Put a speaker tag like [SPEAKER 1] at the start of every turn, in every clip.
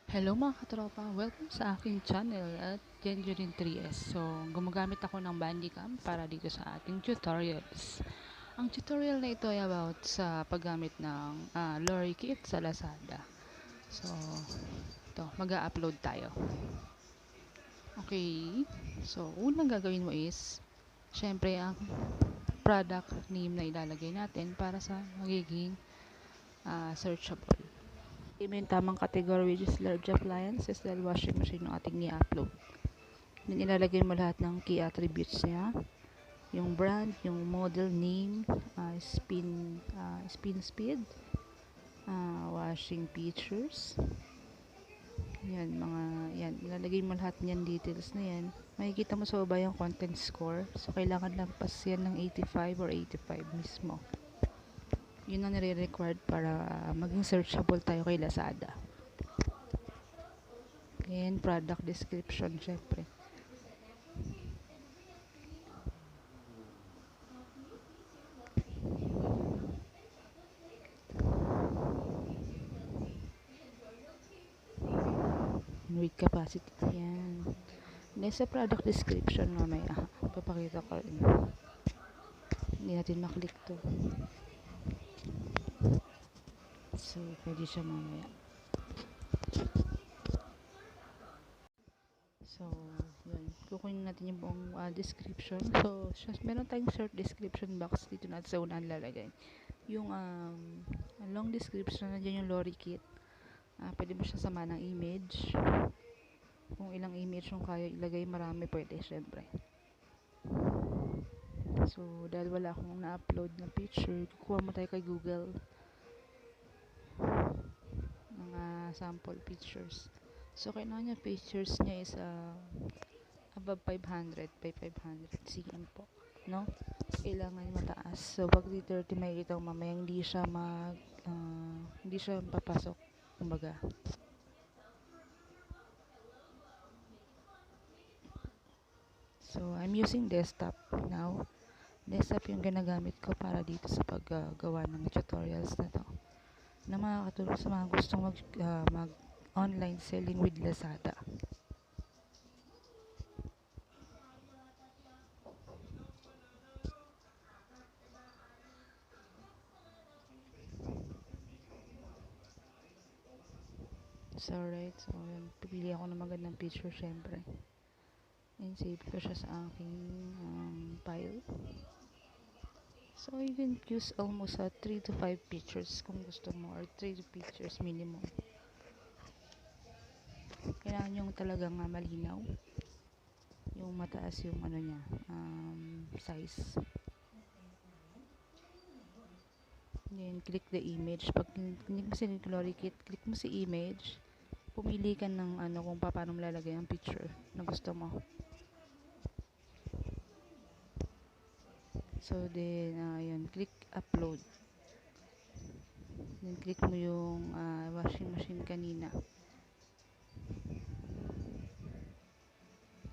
[SPEAKER 1] Hello mga katropa, welcome sa aking channel at Genjurin 3S. So, gumagamit ako ng Bandicam para dito sa ating tutorials. Ang tutorial na ito ay about sa paggamit ng Lorikit sa Lazada. So, ito, mag-a-upload tayo. Okay, so unang gagawin mo is, syempre ang product name na ilalagay natin para sa magiging searchable. May tamang category which is large appliances dahil washing machine yung ating i-upload. Then ilalagay mo lahat ng key attributes niya, yung brand, yung model name, spin speed, washing features. Yan, yan. Ilalagay mo lahat niyan details na yan. Makikita mo sa baba yung content score. So, kailangan lampas yan ng 85 or 85 mismo. Yun ang nire-required para maging searchable tayo kay Lazada. And product description, syempre. Weight capacity, yan. Then sa product description mamaya, papakita ko rin. Hindi natin maklik to. So, pwede siya mamaya. So, yun. Kukunin natin yung buong description. So, meron tayong short description box dito natin sa unahan lalagay. Yung long description, nandiyan yung Lorikit. Pwede mo siya sama ng image. Kung ilang image yung kaya ilagay, marami pwede, syempre. So, dahil wala akong na-upload na picture, kukuha mo tayo kay Google mga sample pictures. So, kailangan yung pictures niya is above 500 by 500 cm po, no? Kailangan mataas. So, pag 330 may itaw mamaya hindi siya papasok, kumbaga. So, I'm using desktop now. Desktop yung ginagamit ko para dito sa paggawa ng tutorials na to, na makakatulong sa mga gustong mag online selling with Lazada. So, right. So, yun. Pipili ako ng magandang picture, syempre. And save ko siya sa aking file. So, you can use almost 3 to 5 pictures kung gusto mo, or 3 pictures minimum. Kailangan yung talagang malinaw. Yung mataas yung niya, size. Then, click the image. Pag click mo si Lorikit, click mo si image. Pumili ka ng kung paano mo lalagay ang picture na gusto mo. So, then, yun, click upload. Then, click mo yung washing machine kanina.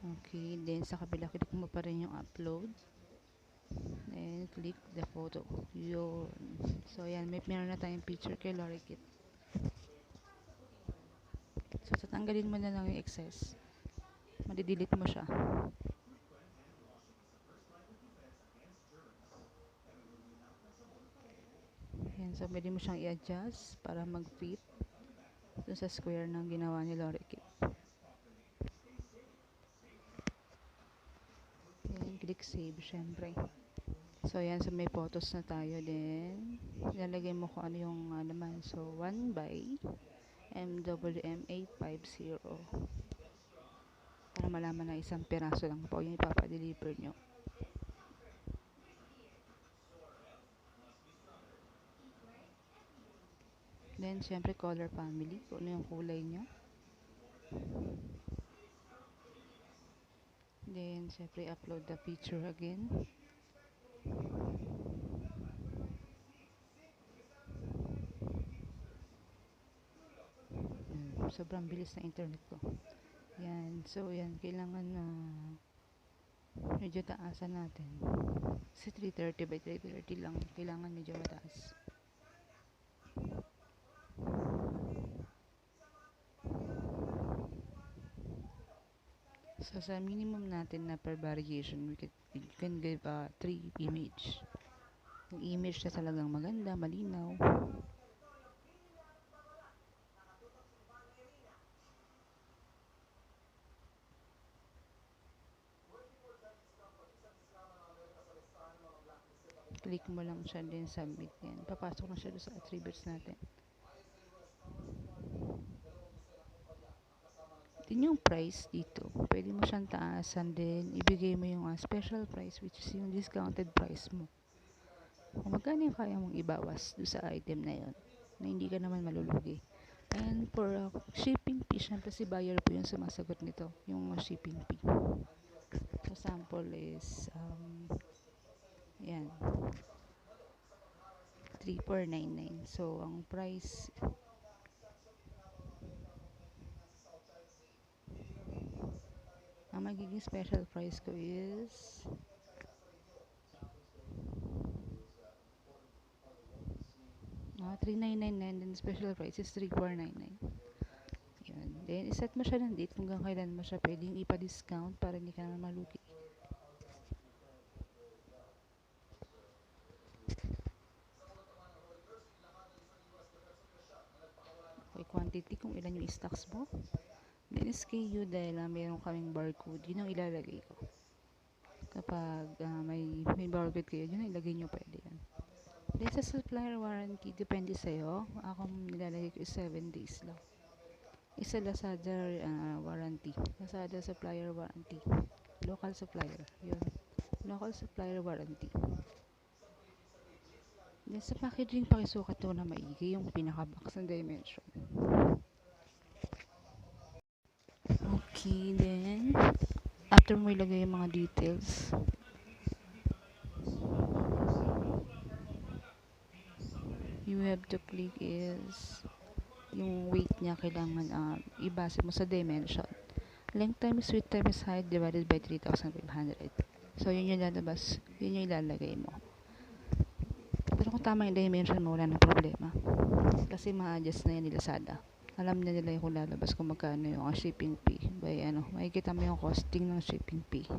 [SPEAKER 1] Okay, then sa kabila, click mo pa rin yung upload. Then, click the photo. Yun. So, yan, meron na tayong picture kay Lorikit. So, tatanggalin mo na lang yung excess. Madidelete mo siya. Yan, so pwede mo siyang i-adjust para mag-fit dun sa square ng ginawa ni Lorikit. Then, click save, syempre. So, yan, so may photos na tayo. Then, ilalagay mo kung ano yung naman. So, 1 by MWM850 para malaman na isang piraso lang po yung ipapadeliver nyo. Then, syempre, color family. Kung ano yung kulay nyo. Then, syempre, upload the picture again. Sobrang bilis na internet ko. Yan. So, yan. Kailangan na medyo taasan natin. Kasi 330 by 330 lang. Kailangan medyo mataas. So, sa minimum natin na per variation, you can give 3 image. Yung image na talagang maganda, malinaw. Click mo lang siya din submit yan. Papasok na siya doon sa attributes natin. Din yung price dito. Pwede mo siyang taasan din. Ibigay mo yung special price which is yung discounted price mo. Kung magkano yung kaya mong ibawas doon sa item na yon na hindi ka naman malulugi. And for shipping fee, syempre si buyer po yung sumasagot nito, yung shipping fee. So, sample is, yan, 3,499. So, ang price, ang magiging special price ko is 3,999, then special price is 3,499. Yun. Then, iset mo siya ng date kung hanggang kailan mo siya pwedeng ipa-discount para hindi ka naman malugi. Okay, quantity, kung ilan yung stocks mo. Then, SKU, dahil meron kaming barcode, yun ang ilalagay ko. Kapag may barcode kayo, yun ang ilagay nyo, pwede yan. Then, sa supplier warranty, depende sa'yo. Ako nilalagay ko is 7 days lang. Isa Lazada warranty. Lazada supplier warranty. Local supplier. Yun. Local supplier warranty. Then, sa packaging, pakisukat mo na maigi yung pinaka-box ng dimension. Okay, then, after mo ilagay yung mga details, you have to click is yung weight niya kailangan ibase mo sa dimension. Length times width times height divided by 3,500. So, yun yung lalabas. Yun yung ilalagay mo. Pero kung tama yung dimension mo, wala na problema. Kasi ma-adjust na yan ni Lazada. Alam na nila yung kung lalabas kung magkano yung shipping fee. Makikita mo yung costing ng shipping fee.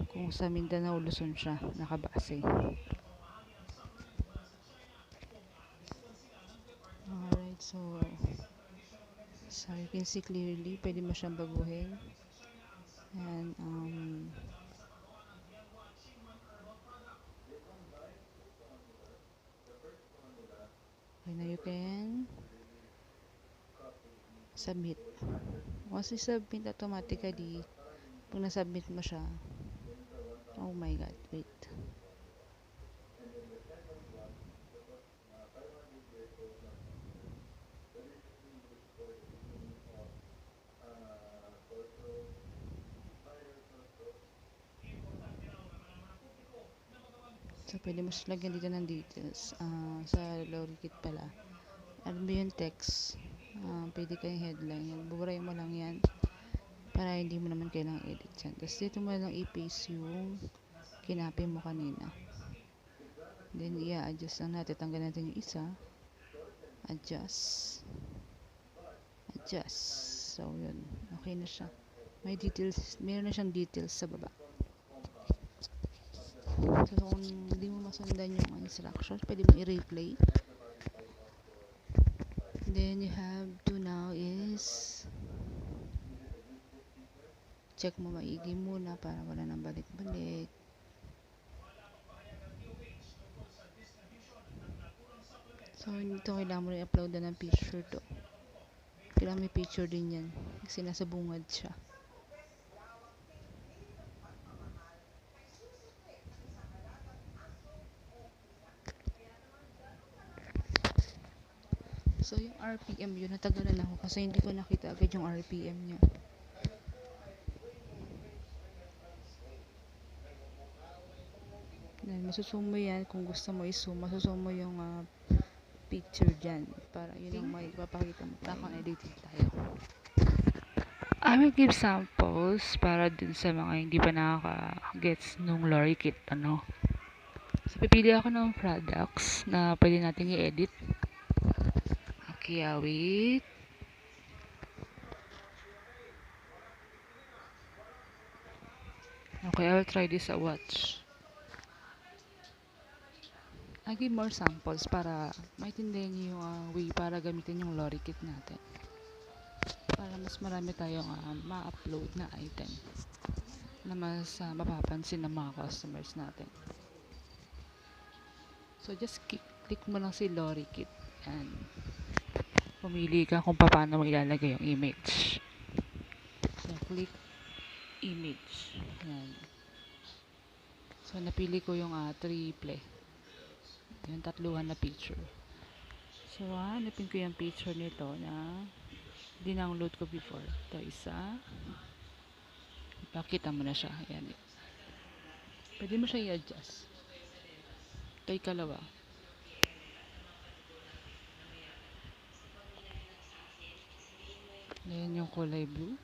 [SPEAKER 1] Kung sa Mindanao, Luzon siya nakabase. Alright, so you can see clearly, pwede mo siyang baguhin. And, okay, now you can submit. Once you submit, automatically, pag nasubmit mo siya, oh my god, wait. So, pwede mo siya lagyan dito ng details. Sa lorry kit pala. Ano ba yung text? Pwede kayong headline. Buburay mo lang yan. Para hindi mo naman kailangang edit yan. Tapos dito mo lang i-paste yung kinapin mo kanina. Then, i-adjust lang natin. Tanggal natin yung isa. Adjust. Adjust. So, yun. Okay na siya. May details. Meron na siyang details sa baba. So, kung hindi mo masundan yung instructions, pwede mo i-replay. Then, you have to now is check mo maigi muna para wala nang balik-balik. So, ito kailangan mo rin upload na ng picture to. Kailangan may picture din yan. Kasi nasa bungad siya. So, yung RPM yun, natagalan ako kasi hindi ko nakita agad yung RPM niya. Then, masusumo yan. Kung gusto mo i-zoom, masusumo yung picture dyan. Para yun ang may papakita mo. Takang editing tayo. I will give samples para dun sa mga hindi pa nakaka-gets nung lorry kit, ano. So, pipili ako ng products na pwede natin i-edit. Okay, wait. Okay, I'll try this sa watch. I give more samples para maintindihan niyo yung way para gamitin yung lorry kit natin. Para mas marami tayong ma-upload na item na mas mapapansin ng mga customers natin. So, just click mo lang si lorry kit. And pumili ka kung paano mo ilalagay yung image. So, click image. Yan. So, napili ko yung triple. Yung tatluhan na picture. So, hanapin ko yung picture nito na dinownload ko before. Ito isa. Ipakita mo na siya. Ayan. Pwede mo siya i-adjust. Ito ikalawa. Ayan yung kulay blue.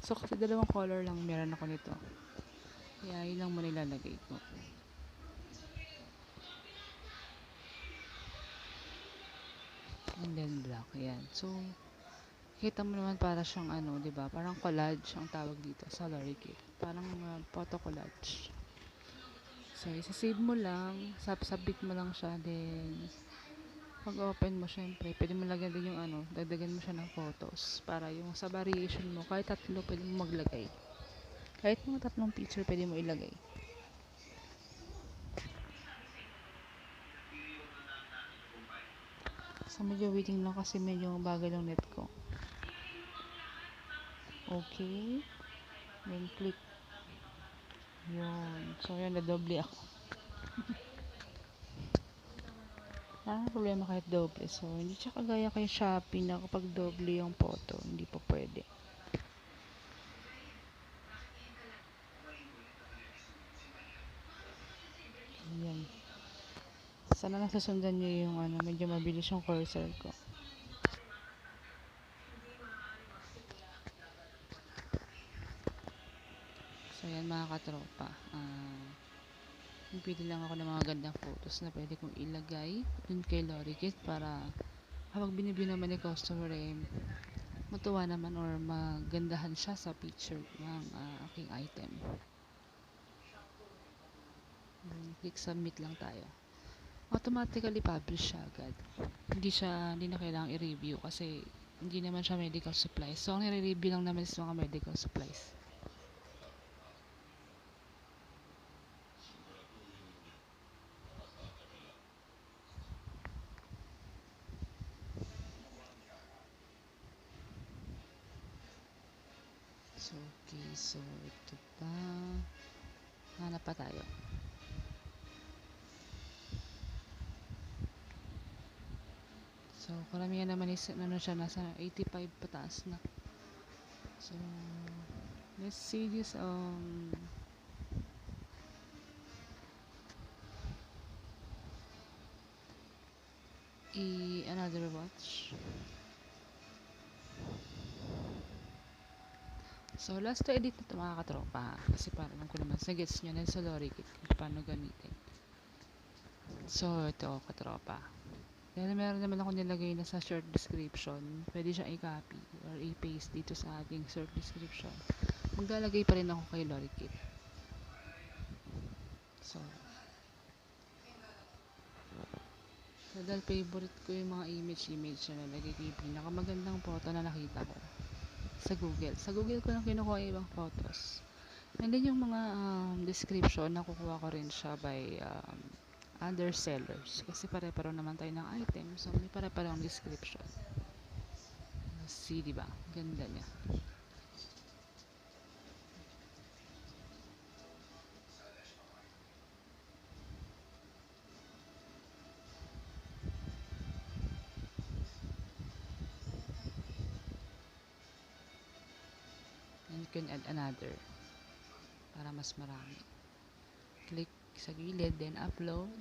[SPEAKER 1] So, kasi dalawang color lang meron ako nito. Kaya yun lang muna ilalagay ko. And then black. Ayan. So, kita mo naman para siyang di ba? Parang collage ang tawag dito sa lorry kit. Parang photo collage. So, isa-save mo lang, submit mo lang siya, then pag open mo syempre, pwede mo lagyan din yung dagdagan mo siya ng photos para yung sa variation mo, kahit tatlo pwede mo maglagay. Kahit mga tatlong picture pwede mo ilagay. So, medyo waiting lang kasi medyo bagal yung net ko. Okay. Then, click. Yun. So, yun, na-doble ako. Parang problema kahit doble. So, hindi siya kagaya kay Shopee na kapag doble yung photo, hindi pa pwede. Ayan. Sana nasusundan nyo yung medyo mabilis yung cursor ko. So, yan mga katropa. Pili lang ako ng mga gandang photos na pwede kong ilagay dun kay lorry kit para kapag binibili naman ni customer matuwa naman or magandahan siya sa picture ng aking item. Click submit lang tayo. Automatically publish siya agad. Hindi na kailangang i-review kasi hindi naman siya medical supplies. So, ang nire-review lang naman is mga medical supplies. So, okay. So, ito pa. Hanap pa tayo. So, karamihan naman is siya, nasa 85 pataas na. So, let's see this another watch. So, last to edit na ito mga katropa. Kasi parang alam ko naman, gets nyo na sa lorry kit kung paano gamitin. So, ito katropa. Dahil meron naman ako nilagay na sa short description, pwede siya i-copy or i-paste dito sa ating short description. Maglalagay pa rin ako kay lorry kit. So, dahil favorite ko yung mga image na nalagay ko yung pinakamagandang photo na nakita ko sa Google. Sa Google ko lang kinukuha yung ibang photos. And then yung mga description, nakukuha ko rin siya by other sellers. Kasi pare-paro naman tayo ng item. So, may pare-paro ang description. See, diba? Ganda niya. And you can add another para mas marami. Click sa gilid, then upload.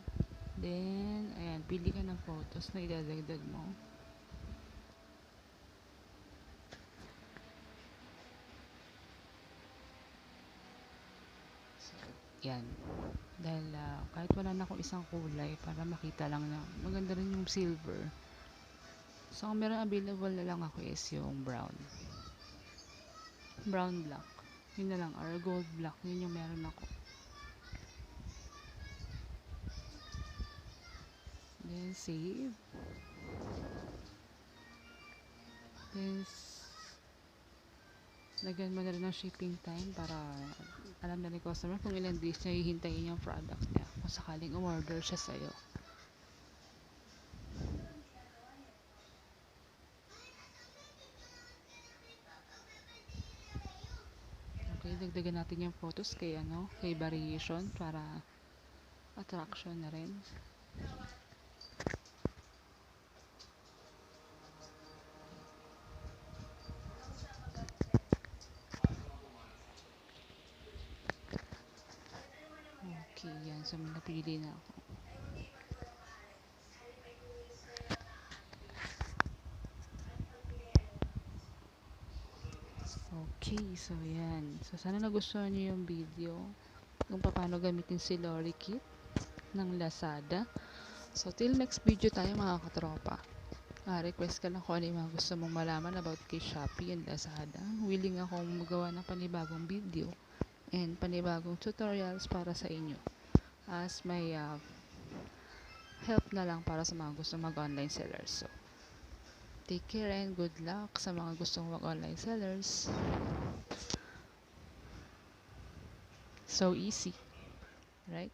[SPEAKER 1] Then, ayan, pili ka ng photos na idadagdag mo. So, yan. Dahil kahit wala na akong isang kulay para makita lang na maganda rin yung silver. So, ang meron available na lang ako is yung brown. Brown black. Yun na lang, or gold black. Yun yung meron ako. Then save. Then lagyan mo na rin ng shipping time para alam na ni customer kung ilang days niya hihintayin yung product niya kung sakaling umorder siya sa'yo. Okay, dagdagan natin yung photos kay variation para attraction na rin. Okay, yan. So, may napili na ako. Okay, so yan. So, sana nagustuhan niyo yung video kung paano gamitin si Lorikit ng Lazada. So, till next video tayo mga katropa. Request ka lang kung ano yung mga gusto mong malaman about kay Shopee and Lazada. Willing akong magawa ng panibagong video and panibagong tutorials para sa inyo. As may help na lang para sa mga gusto mag-online sellers. So, take care and good luck sa mga gustong mag-online sellers. So easy, right?